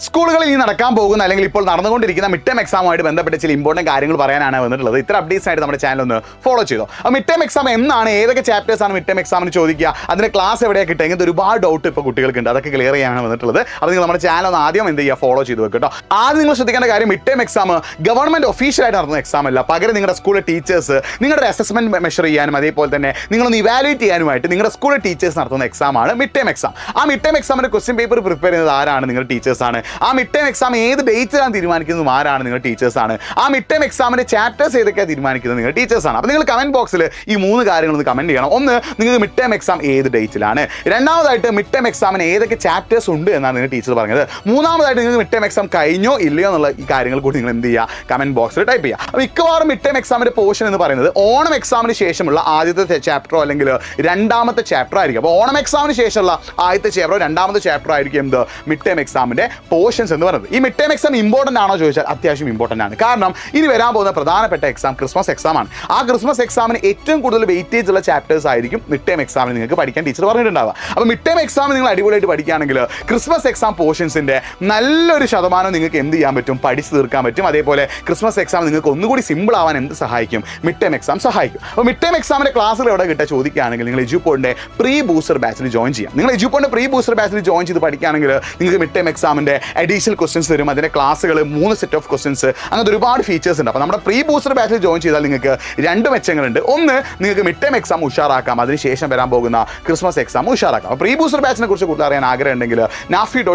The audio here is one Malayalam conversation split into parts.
സ്കൂളുകളിൽ ഈ നടക്കാൻ പോകുന്ന അല്ലെങ്കിൽ ഇപ്പോൾ നടന്നുകൊണ്ടിരിക്കുന്ന മിഡ് ടേം എക്സാമുമായിട്ട് ബന്ധപ്പെട്ട ചില ഇമ്പോർട്ടൻറ്റ് കാര്യങ്ങൾ പറയാനാണ് വന്നിട്ടുള്ളത്. ഇത്ര അപ്ഡേറ്റ്സ് ആയിട്ട് നമ്മുടെ ചാനൽ ഒന്ന് ഫോളോ ചെയ്തോ. അപ്പോൾ മിഡ് ടേം എക്സാം എന്നാണ്, ഏതൊക്കെ ചാപ്റ്റേഴ്സ് ആണ് മിഡ് ടേം എക്സാമിന് ചോദിക്കുക, അതിൻ്റെ ക്ലാസ് എവിടെയാണ് കിട്ടുക, ഇങ്ങനത്തെ ഒരുപാട് ഡൗട്ട് ഇപ്പോൾ കുട്ടികൾക്കുണ്ട്. അതൊക്കെ ക്ലിയർ ചെയ്യാനാണ് വന്നിട്ടുള്ളത്. അപ്പോൾ നിങ്ങൾ നമ്മുടെ ചാനൽ ഒന്ന് ആദ്യം എന്ത് ചെയ്യുക, ഫോളോ ചെയ്ത് വെക്കട്ടോ. ആദ്യം നിങ്ങൾ ശ്രദ്ധിക്കേണ്ട കാര്യം, മിഡ് ടേം എക്സാം ഗവൺമെൻറ് ഒഫീഷ്യലായിട്ട് നടത്തുന്ന എക്സാം അല്ല. പകരം നിങ്ങളുടെ സ്കൂളിലെ ടീച്ചേഴ്സ് നിങ്ങളുടെ അസസ്മെൻറ്റ് മെഷർ ചെയ്യാനും അതേപോലെ തന്നെ നിങ്ങളൊന്ന് ഇവാലുവേറ്റ് ചെയ്യാനുമായിട്ട് നിങ്ങളുടെ സ്കൂളിലെ ടീച്ചേഴ്സ് നടത്തുന്ന എക്സാമാണ് മിഡ് ടേം എക്സാം. ആ മിഡ് ടേം എക്സാമിൻ്റെ ക്വസ്റ്റ്യൻ പേപ്പർ പ്രിപ്പയർ ചെയ്യുന്നത് ആരാണ്? നിങ്ങളുടെ ടീച്ചേഴ്സാണ്. ആ മിഡ് ടേം എക്സാം ഏത് ഡേറ്റിലാണ് തീരുമാനിക്കുന്നത് ആരാണ്? നിങ്ങൾ ടീച്ചേഴ്സാണ്. ആ മിഡ് ടേം എക്സാമിന്റെ ചാപ്റ്റേഴ്സ് ഏതൊക്കെയാണ് തീരുമാനിക്കുന്നത്? നിങ്ങൾ ടീച്ചേഴ്സാണ്. അപ്പോൾ നിങ്ങൾ കമന്റ് ബോക്സിൽ ഈ 3 കാര്യങ്ങളൊന്ന് കമന്റ് ചെയ്യണം. ഒന്ന്, നിങ്ങൾക്ക് മിഡ് ടേം എക്സാം ഏത് ഡേറ്റിലാണ്. രണ്ടാമതായിട്ട്, മിഡ് ടേം എക്സാമിന് ഏതൊക്കെ ചാപ്റ്റേഴ്സ് ഉണ്ട് എന്നാണ് നിങ്ങൾ ടീച്ചർ പറഞ്ഞത്. മൂന്നാമതായിട്ട്, നിങ്ങൾക്ക് മിഡ് ടേം എക്സാം കഴിഞ്ഞോ ഇല്ലയോ എന്നുള്ള ഈ കാര്യങ്ങൾ കൂടി നിങ്ങൾ എന്ത് ചെയ്യുക, കമന്റ് ബോക്സിൽ ടൈപ്പ് ചെയ്യുക. അപ്പോൾ മിക്കവാറും മിഡ് ടേം എക്സാമിന്റെ പോർഷൻ എന്ന് പറയുന്നത് ഓണം എക്സാമിന് ശേഷമുള്ള ആദ്യത്തെ ചാപ്റ്ററോ അല്ലെങ്കിൽ രണ്ടാമത്തെ ചാപ്റ്റർ ആയിരിക്കും. അപ്പോൾ ഓണം എക്സാമിന് ശേഷമുള്ള ആദ്യത്തെ ചാപ്റ്ററോ രണ്ടാമത്തെ ചാപ്റ്റർ ആയിരിക്കും എന്ത്, മിഡ് ടേം എക്സാമിന്റെ പോർഷൻസ് എന്ന് പറയുന്നത്. ഈ മിഡ് ടേം എക്സാം ഇമ്പോർട്ടൻ്റ് ആണോ ചോദിച്ചാൽ അത്യാവശ്യം ഇമ്പോർട്ടൻ്റ് ആണ്. കാരണം ഇനി വരാൻ പോകുന്ന പ്രധാനപ്പെട്ട എക്സാം ക്രിസ്മസ് എക്സാം ആണ്. ആ ക്രിസ്മസ് എക്സാമിന് ഏറ്റവും കൂടുതൽ വെയിറ്റേജ് ഉള്ള ചാപ്റ്റേഴ്സ് ആയിരിക്കും മിഡ് ടേം എക്സാമിന് നിങ്ങൾക്ക് പഠിക്കാൻ ടീച്ചർ പറഞ്ഞിട്ടുണ്ടാവുക. അപ്പോൾ മിഡ് ടേം എക്സാം നിങ്ങൾ അടിപൊളിയായിട്ട് പഠിക്കുകയാണെങ്കിൽ ക്രിസ്മസ് എക്സാം പോർഷൻസിൻ്റെ നല്ലൊരു ശതമാനം നിങ്ങൾക്ക് എന്ത് ചെയ്യാൻ പറ്റും, പഠിച്ചു തീർക്കാൻ പറ്റും. അതേപോലെ ക്രിസ്മസ് എക്സാം നിങ്ങൾക്ക് ഒന്നുകൂടി സിമ്പിൾ ആവാൻ എന്ത് സഹായിക്കും, മിഡ് ടേം എക്സാം സഹായിക്കും. അപ്പോൾ മിഡ് ടേം എക്സാമിൻ്റെ ക്ലാസ്സുകൾ എവിടെ കിട്ടുക ചോദിക്കുകയാണെങ്കിൽ നിങ്ങൾ എജുപോഡിൻ്റെ പ്രീ ബൂസ്റ്റർ ബാച്ചിൽ ജോയിൻ ചെയ്യാം. നിങ്ങൾ എജുപോഡിൻ്റെ പ്രീ ബൂസ്റ്റർ ബാച്ചിൽ ജോയിൻ ചെയ്ത് പഠിക്കുകയാണെങ്കിൽ നിങ്ങൾക്ക് മിഡ് ടേം എക്സാമിൻ്റെ അഡീഷണൽ ക്വസ്റ്റ്യൻസ് തരും. അതിൻ്റെ ക്ലാസ്സുകൾ 3 സെറ്റ് ഓഫ് ക്വസ്റ്റ്യൻസ്, അങ്ങനത്തെ ഒരുപാട് ഫീച്ചേഴ്സ് ഉണ്ട്. അപ്പോൾ നമ്മുടെ പ്രീ ബൂസ്റ്റർ ബാച്ചിൽ ജോയിൻ ചെയ്താൽ നിങ്ങൾക്ക് 2 മെച്ചങ്ങളുണ്ട്. ഒന്ന്, നിങ്ങൾക്ക് മിഡ് ടേം എക്സാം ഉഷാറാക്കാം, അതിനുശേഷം വരാൻ പോകുന്ന ക്രിസ്മസ് എക്സാം ഉഷാറാക്കാം. അപ്പോൾ പ്രീ ബൂസ്റ്റർ ബാച്ചിനെ കുറിച്ച് കൂടുതൽ അറിയാൻ ആഗ്രഹം ഉണ്ടെങ്കിൽ nafi.edu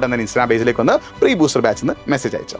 എന്ന ഇൻസ്റ്റാഗ്രാം പേജിലേക്ക് ഒന്ന് പ്രീ ബൂസ്റ്റർ ബാച്ചിൽ നിന്ന് മെസ്സേജ് അയച്ചോ.